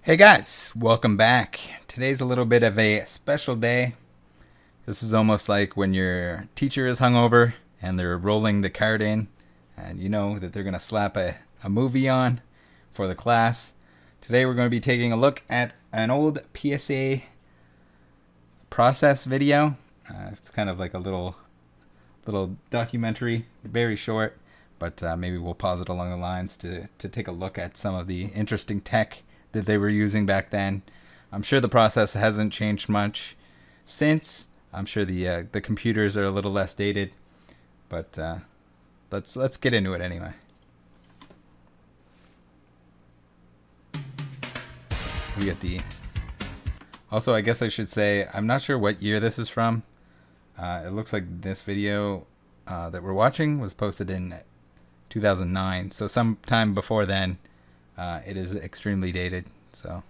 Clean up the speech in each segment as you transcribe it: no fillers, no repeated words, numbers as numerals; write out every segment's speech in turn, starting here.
Hey guys, welcome back. Today's a little bit of a special day. This is almost like when your teacher is hungover and they're rolling the card in and you know that they're going to slap a movie on for the class. Today we're going to be taking a look at an old PSA process video. It's kind of like a little documentary, very short, but maybe we'll pause it along the lines to take a look at some of the interesting tech that they were using back then. I'm sure the process hasn't changed much since. I'm sure the computers are a little less dated, but let's get into it anyway. We get the. Also, I guess I should say I'm not sure what year this is from. It looks like this video that we're watching was posted in 2009, so sometime before then. It is extremely dated, so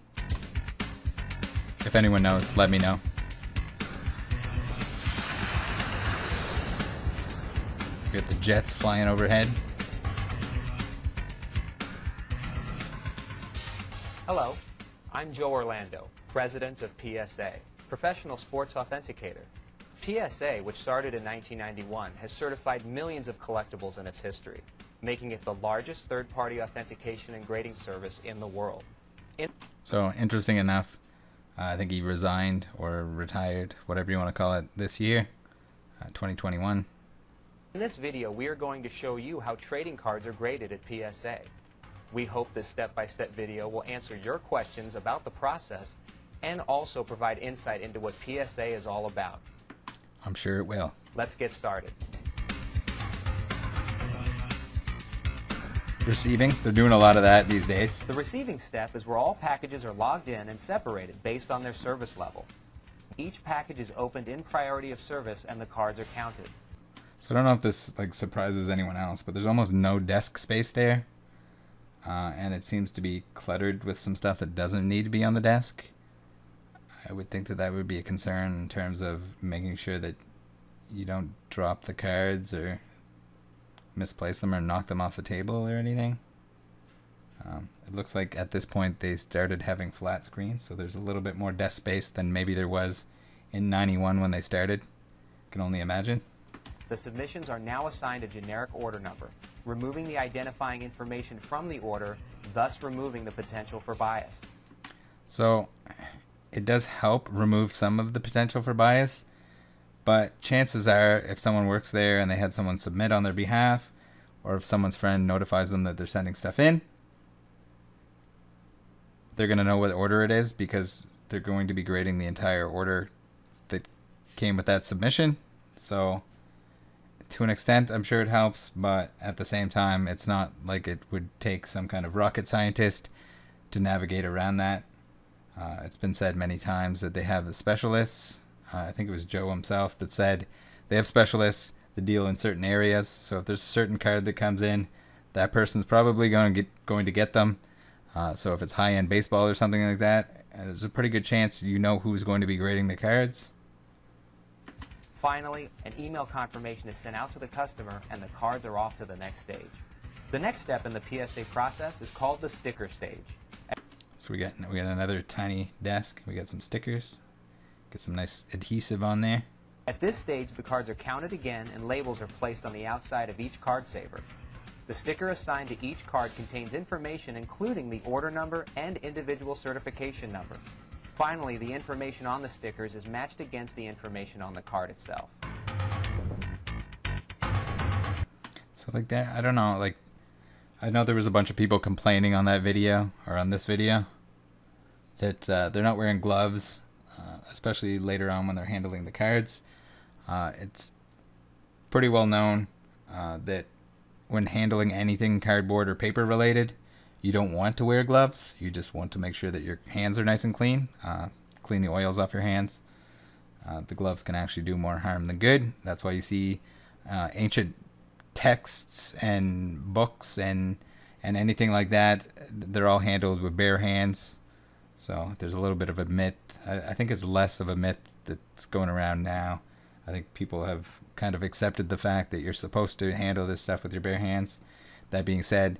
if anyone knows, let me know. We got the jets flying overhead. Hello, I'm Joe Orlando, president of PSA, Professional Sports Authenticator. PSA, which started in 1991, has certified millions of collectibles in its history, making it the largest third-party authentication and grading service in the world. So, interesting enough, I think he resigned or retired, whatever you want to call it, this year, 2021. In this video, we are going to show you how trading cards are graded at PSA. We hope this step-by-step video will answer your questions about the process and also provide insight into what PSA is all about. I'm sure it will. Let's get started. Receiving, they're doing a lot of that these days. The receiving step is where all packages are logged in and separated based on their service level. Each package is opened in priority of service and the cards are counted. So I don't know if this surprises anyone else, but there's almost no desk space there. And it seems to be cluttered with some stuff that doesn't need to be on the desk. I would think that would be a concern in terms of making sure that you don't drop the cards or misplace them or knock them off the table or anything. It looks like at this point they started having flat screens, so there's a little bit more desk space than maybe there was in '91 when they started. Can only imagine. The submissions are now assigned a generic order number, removing the identifying information from the order, thus removing the potential for bias. So it does help remove some of the potential for bias, but chances are if someone works there and they had someone submit on their behalf, or if someone's friend notifies them that they're sending stuff in, they're going to know what order it is because they're going to be grading the entire order that came with that submission. So to an extent, I'm sure it helps, but at the same time, it's not like it would take some kind of rocket scientist to navigate around that. It's been said many times that they have specialists. I think it was Joe himself that said they have specialists that deal in certain areas. So if there's a certain card that comes in, that person's probably going to get them. So if it's high-end baseball or something like that, there's a pretty good chance you know who's going to be grading the cards. Finally, an email confirmation is sent out to the customer and the cards are off to the next stage. The next step in the PSA process is called the sticker stage. So we got another tiny desk. We got some stickers. Get some nice adhesive on there. At this stage, the cards are counted again and labels are placed on the outside of each card saver. The sticker assigned to each card contains information including the order number and individual certification number. Finally, the information on the stickers is matched against the information on the card itself. So like that, I don't know, like I know there was a bunch of people complaining on that video, or on this video, that they're not wearing gloves, especially later on when they're handling the cards. It's pretty well known that when handling anything cardboard or paper related, you don't want to wear gloves. You just want to make sure that your hands are nice and clean. Clean the oils off your hands. The gloves can actually do more harm than good. That's why you see ancient texts and books and anything like that. They're all handled with bare hands. So there's a little bit of a myth. I think it's less of a myth that's going around now. I think people have kind of accepted the fact that you're supposed to handle this stuff with your bare hands. That being said,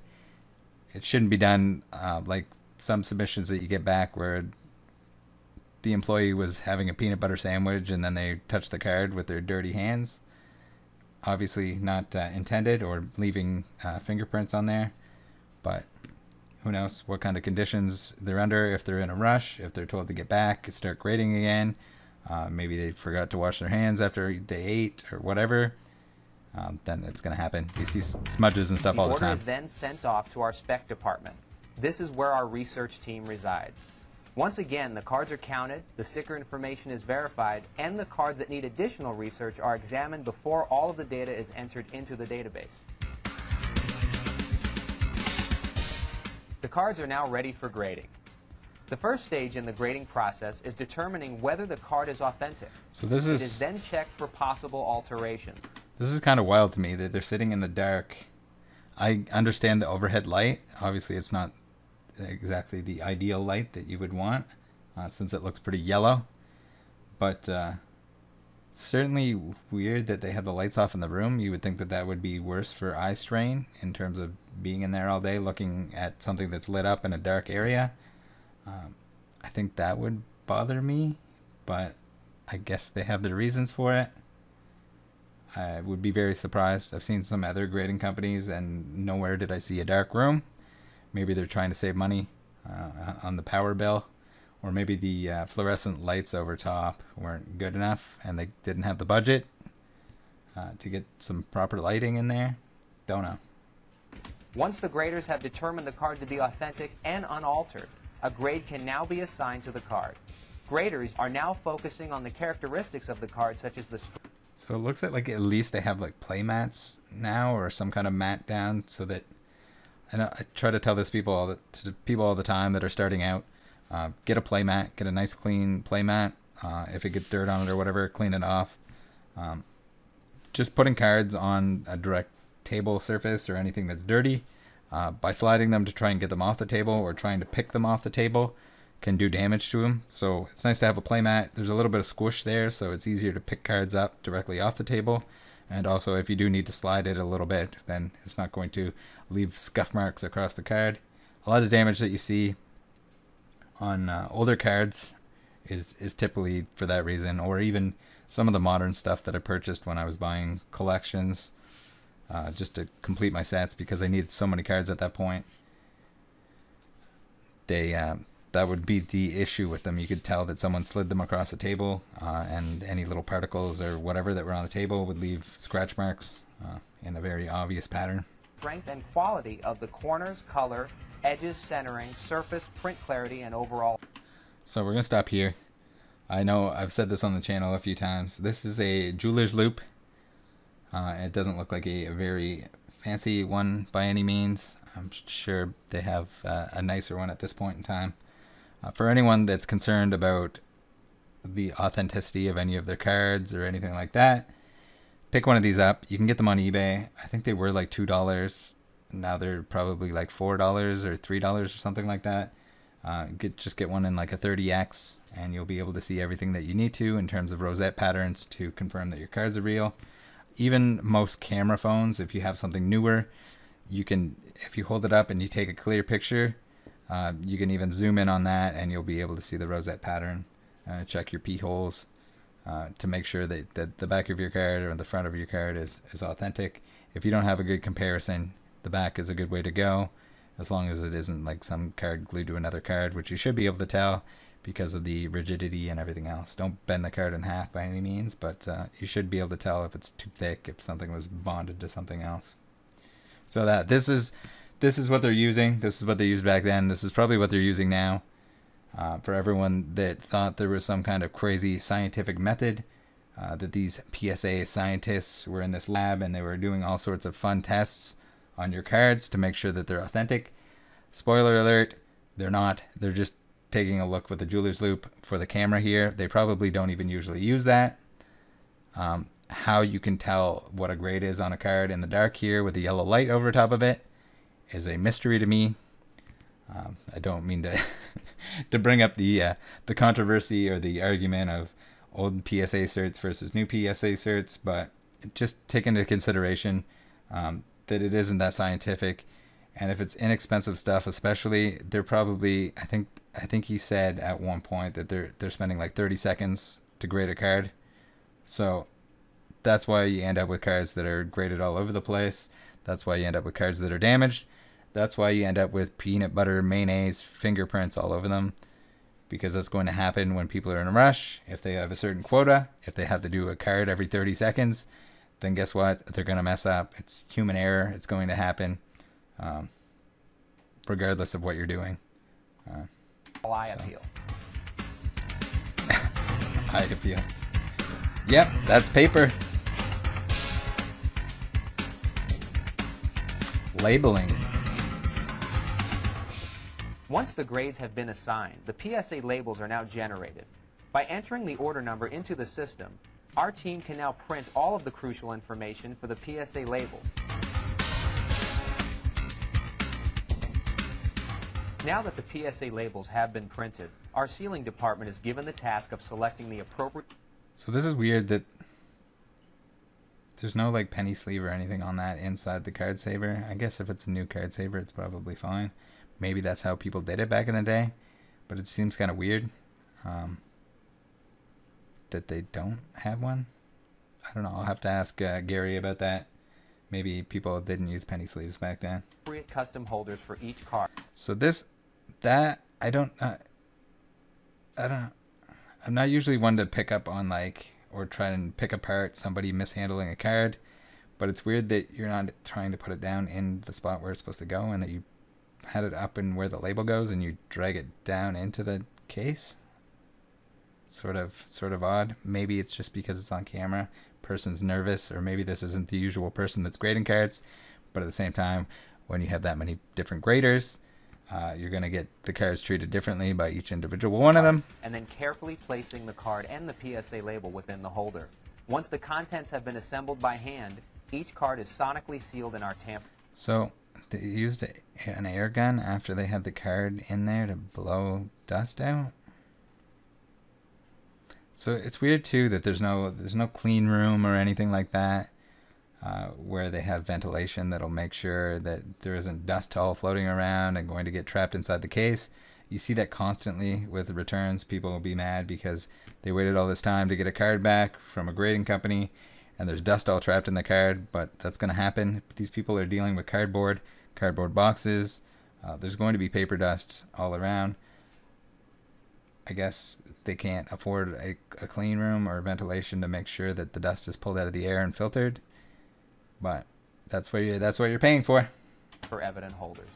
it shouldn't be done like some submissions that you get back where the employee was having a peanut butter sandwich and then they touched the card with their dirty hands. Obviously not intended, or leaving fingerprints on there, but who knows what kind of conditions they're under, if they're in a rush, if they're told to get back, start grading again. Maybe they forgot to wash their hands after they ate or whatever. Then it's going to happen. You see smudges and stuff all the time. The order is then sent off to our spec department. This is where our research team resides. Once again, the cards are counted, the sticker information is verified, and the cards that need additional research are examined before all of the data is entered into the database. The cards are now ready for grading. The first stage in the grading process is determining whether the card is authentic. So this It is then checked for possible alterations. This is kind of wild to me that they're sitting in the dark. I understand the overhead light. Obviously, it's not exactly the ideal light that you would want, since it looks pretty yellow. But certainly weird that they have the lights off in the room. You would think that that would be worse for eye strain in terms of being in there all day looking at something that's lit up in a dark area. I think that would bother me, but I guess they have their reasons for it. I would be very surprised. I've seen some other grading companies and nowhere did I see a dark room. Maybe they're trying to save money on the power bill, or maybe the fluorescent lights over top weren't good enough and they didn't have the budget to get some proper lighting in there. Don't know. Once the graders have determined the card to be authentic and unaltered, a grade can now be assigned to the card. Graders are now focusing on the characteristics of the card, such as the... So it looks like at least they have like play mats now, or some kind of mat down, so that I try to tell to people all the time that are starting out, get a play mat, get a nice clean play mat. If it gets dirt on it or whatever, clean it off. Just putting cards on a direct table surface or anything that's dirty, by sliding them to try and get them off the table or trying to pick them off the table, can do damage to them. So it's nice to have a play mat. There's a little bit of squish there, so it's easier to pick cards up directly off the table. And also, if you do need to slide it a little bit, then it's not going to leave scuff marks across the card. A lot of damage that you see on older cards is typically for that reason, or even some of the modern stuff that I purchased when I was buying collections, just to complete my sets, because I needed so many cards at that point. That would be the issue with them. You could tell that someone slid them across the table, and any little particles or whatever that were on the table would leave scratch marks in a very obvious pattern. Strength and quality of the corners, color, edges, centering, surface, print clarity, and overall... So we're going to stop here. I know I've said this on the channel a few times. This is a jeweler's loop. It doesn't look like a very fancy one by any means. I'm sure they have a nicer one at this point in time. For anyone that's concerned about the authenticity of any of their cards or anything like that, pick one of these up. You can get them on eBay. I think they were like $2. Now they're probably like $4 or $3 or something like that. Just get one in like a 30X and you'll be able to see everything that you need to in terms of rosette patterns to confirm that your cards are real. Even most camera phones, if you have something newer, you can, if you hold it up and you take a clear picture, you can even zoom in on that and you'll be able to see the rosette pattern. Check your P holes to make sure that the back of your card or the front of your card is authentic. If you don't have a good comparison, the back is a good way to go, as long as it isn't like some card glued to another card, which you should be able to tell because of the rigidity and everything else. Don't bend the card in half by any means, but you should be able to tell if it's too thick, if something was bonded to something else. So this is what they're using. This is what they used back then. This is probably what they're using now. For everyone that thought there was some kind of crazy scientific method, that these PSA scientists were in this lab and they were doing all sorts of fun tests on your cards to make sure that they're authentic. Spoiler alert, they're not. They're just taking a look with the jeweler's loop for the camera here. They probably don't even usually use that. How you can tell what a grade is on a card in the dark here with the yellow light over top of it is a mystery to me. I don't mean to to bring up the controversy or the argument of old PSA certs versus new PSA certs, but just take into consideration that it isn't that scientific. And if it's inexpensive stuff, especially, they're probably, I think he said at one point that they're spending like 30 seconds to grade a card. So that's why you end up with cards that are graded all over the place. That's why you end up with cards that are damaged. That's why you end up with peanut butter, mayonnaise, fingerprints all over them. Because that's going to happen when people are in a rush. If they have a certain quota, if they have to do a card every 30 seconds, then guess what? They're going to mess up. It's human error. It's going to happen. Regardless of what you're doing. Eye appeal. Eye appeal. Yep, that's paper. Labeling. Once the grades have been assigned, the PSA labels are now generated. By entering the order number into the system, our team can now print all of the crucial information for the PSA labels. Now that the PSA labels have been printed, our sealing department is given the task of selecting the appropriate... So this is weird that there's no like penny sleeve or anything on that inside the card saver. I guess if it's a new card saver, it's probably fine. Maybe that's how people did it back in the day, but it seems kind of weird that they don't have one. I don't know. I'll have to ask Gary about that. Maybe people didn't use penny sleeves back then. Appropriate custom holders for each card. So I'm not usually one to pick up on like or try and pick apart somebody mishandling a card, but it's weird that you're not trying to put it down in the spot where it's supposed to go and that you had it up and where the label goes and you drag it down into the case. Sort of odd. Maybe it's just because it's on camera. Person's nervous, or maybe this isn't the usual person that's grading cards. But at the same time, when you have that many different graders, you're going to get the cards treated differently by each individual one of them. And then carefully placing the card and the PSA label within the holder. Once the contents have been assembled by hand, each card is sonically sealed in our tamper. So they used an air gun after they had the card in there to blow dust out. So it's weird too that there's no clean room or anything like that where they have ventilation that'll make sure that there isn't dust all floating around and going to get trapped inside the case. You see that constantly with returns. People will be mad because they waited all this time to get a card back from a grading company and there's dust all trapped in the card, but that's going to happen. These people are dealing with cardboard boxes. There's going to be paper dust all around. I guess they can't afford a clean room or ventilation to make sure that the dust is pulled out of the air and filtered, but that's what you're paying for evident holders.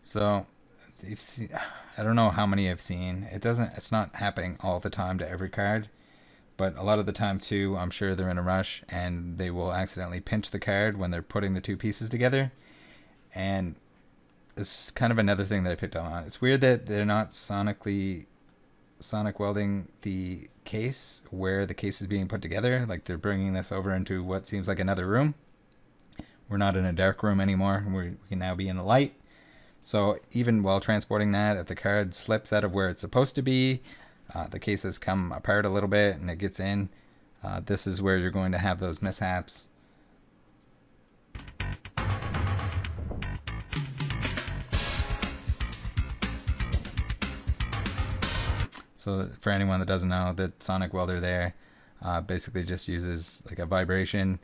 So you've seen, I don't know how many I've seen. It's not happening all the time to every card, but a lot of the time too, I'm sure they're in a rush and they will accidentally pinch the card when they're putting the two pieces together. And this is kind of another thing that I picked up on. It's weird that they're not sonic welding the case where the case is being put together. Like they're bringing this over into what seems like another room. We're not in a dark room anymore. We can now be in the light. So even while transporting that, if the card slips out of where it's supposed to be, the case has come apart a little bit and it gets in. This is where you're going to have those mishaps. So for anyone that doesn't know, the sonic welder there basically just uses like a vibration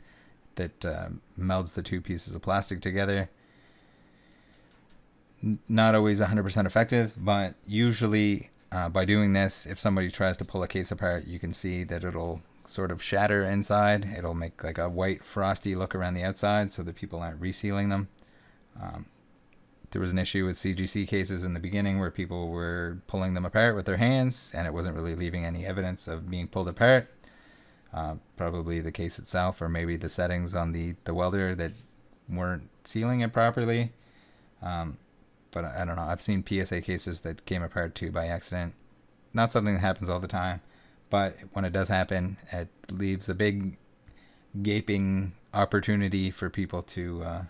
that melds the two pieces of plastic together. Not always 100% effective, but usually by doing this, if somebody tries to pull a case apart, you can see that it'll sort of shatter inside. It'll make like a white frosty look around the outside so that people aren't resealing them. There was an issue with CGC cases in the beginning where people were pulling them apart with their hands and it wasn't really leaving any evidence of being pulled apart. Probably the case itself, or maybe the settings on the welder that weren't sealing it properly. But I don't know. I've seen PSA cases that came apart too by accident. Not something that happens all the time, but when it does happen, it leaves a big gaping opportunity for people to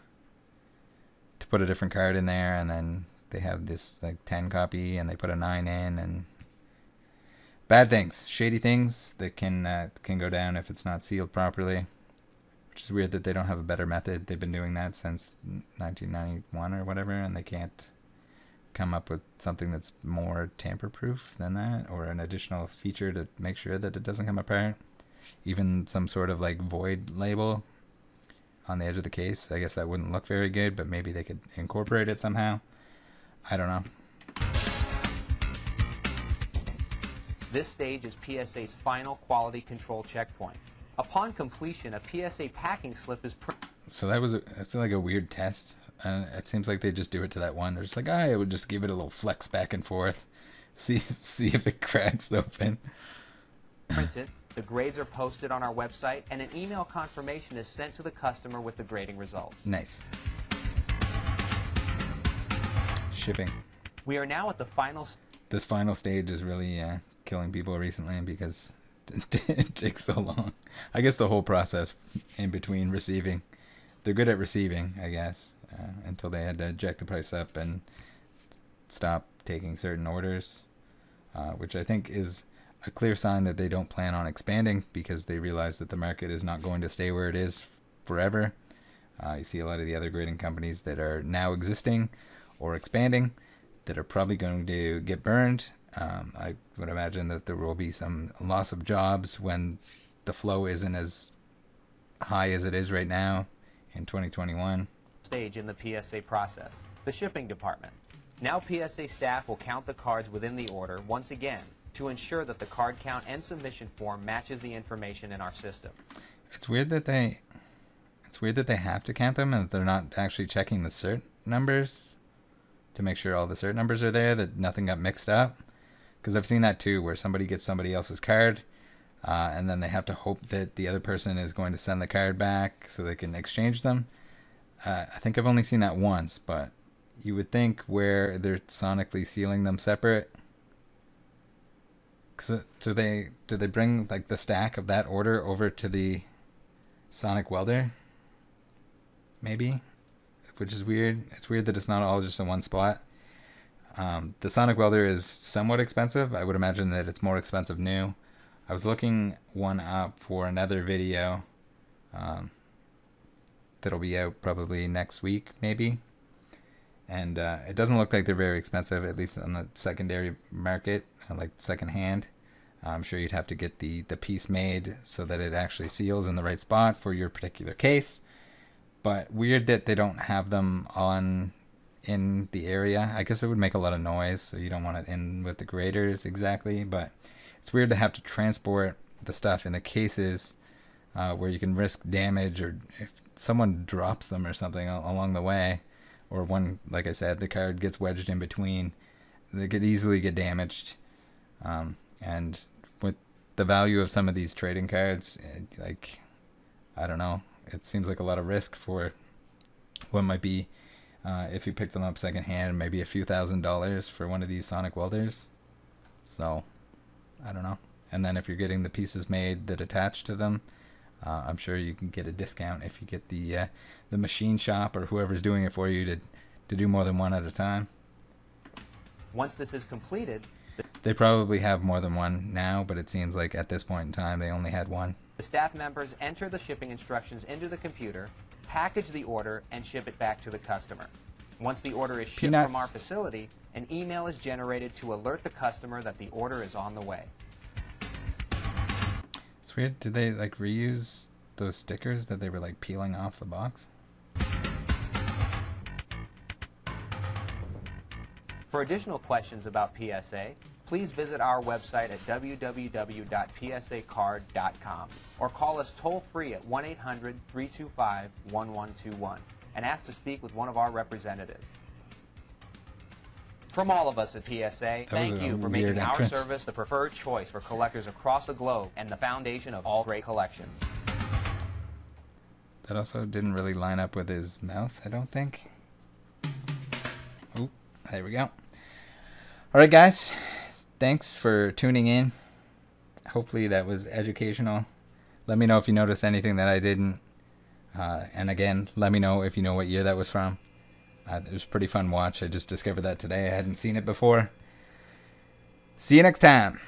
put a different card in there, and then they have this like 10 copy and they put a 9 in, and bad things, shady things that can go down if it's not sealed properly, which is weird that they don't have a better method. They've been doing that since 1991 or whatever, and they can't come up with something that's more tamper-proof than that, or an additional feature to make sure that it doesn't come apart. Even some sort of like void label on the edge of the case. I guess that wouldn't look very good, but maybe they could incorporate it somehow. I don't know. This stage is PSA's final quality control checkpoint. Upon completion, a PSA packing slip is So that's like a weird test. It seems like they just do it to that one. They're just like, I would just give it a little flex back and forth, see if it cracks open. printed, the grades are posted on our website, and an email confirmation is sent to the customer with the grading results. Nice. Shipping. We are now at the final. This final stage is really killing people recently because it takes so long. I guess the whole process in between receiving. They're good at receiving, I guess, until they had to jack the price up and stop taking certain orders, which I think is a clear sign that they don't plan on expanding because they realize that the market is not going to stay where it is forever. You see a lot of the other grading companies that are now existing or expanding that are probably going to get burned. I would imagine that there will be some loss of jobs when the flow isn't as high as it is right now in 2021. Stage in the PSA process, the shipping department. Now PSA staff will count the cards within the order once again to ensure that the card count and submission form matches the information in our system. It's weird that they have to count them and that they're not actually checking the cert numbers to make sure all the cert numbers are there, that nothing got mixed up. Because I've seen that too, where somebody gets somebody else's card and then they have to hope that the other person is going to send the card back so they can exchange them. I think I've only seen that once, but you would think where they're sonically sealing them separate. So do they bring like the stack of that order over to the sonic welder? Maybe, which is weird. It's weird that it's not all just in one spot. The sonic welder is somewhat expensive. I would imagine that it's more expensive new. I was looking one up for another video that'll be out probably next week, maybe. And it doesn't look like they're very expensive, at least on the secondary market, like secondhand. I'm sure you'd have to get the piece made so that it actually seals in the right spot for your particular case. But weird that they don't have them in the area. I guess it would make a lot of noise, so you don't want it in with the graders exactly. But it's weird to have to transport the stuff in the cases where you can risk damage, or if someone drops them or something along the way, or one, like I said, the card gets wedged in between, they could easily get damaged. And with the value of some of these trading cards, like, I don't know, it seems like a lot of risk for what might be, if you pick them up secondhand, maybe a few $1,000s for one of these sonic welders. So, I don't know. And then if you're getting the pieces made that attach to them, I'm sure you can get a discount if you get the machine shop or whoever's doing it for you to do more than one at a time. Once this is completed, they probably have more than one now, but it seems like at this point in time they only had one. the staff members enter the shipping instructions into the computer, package the order, and ship it back to the customer. Once the order is shipped from our facility, an email is generated to alert the customer that the order is on the way. It's weird. Did they like reuse those stickers that they were like peeling off the box? For additional questions about PSA, please visit our website at www.psacard.com or call us toll-free at 1-800-325-1121 and ask to speak with one of our representatives. From all of us at PSA, thank you for making our service the preferred choice for collectors across the globe and the foundation of all great collections. That also didn't really line up with his mouth, I don't think. Oop, there we go. Alright guys, thanks for tuning in. Hopefully that was educational. Let me know if you noticed anything that I didn't. And again, let me know if you know what year that was from. It was a pretty fun watch. I just discovered that today. I hadn't seen it before. See you next time.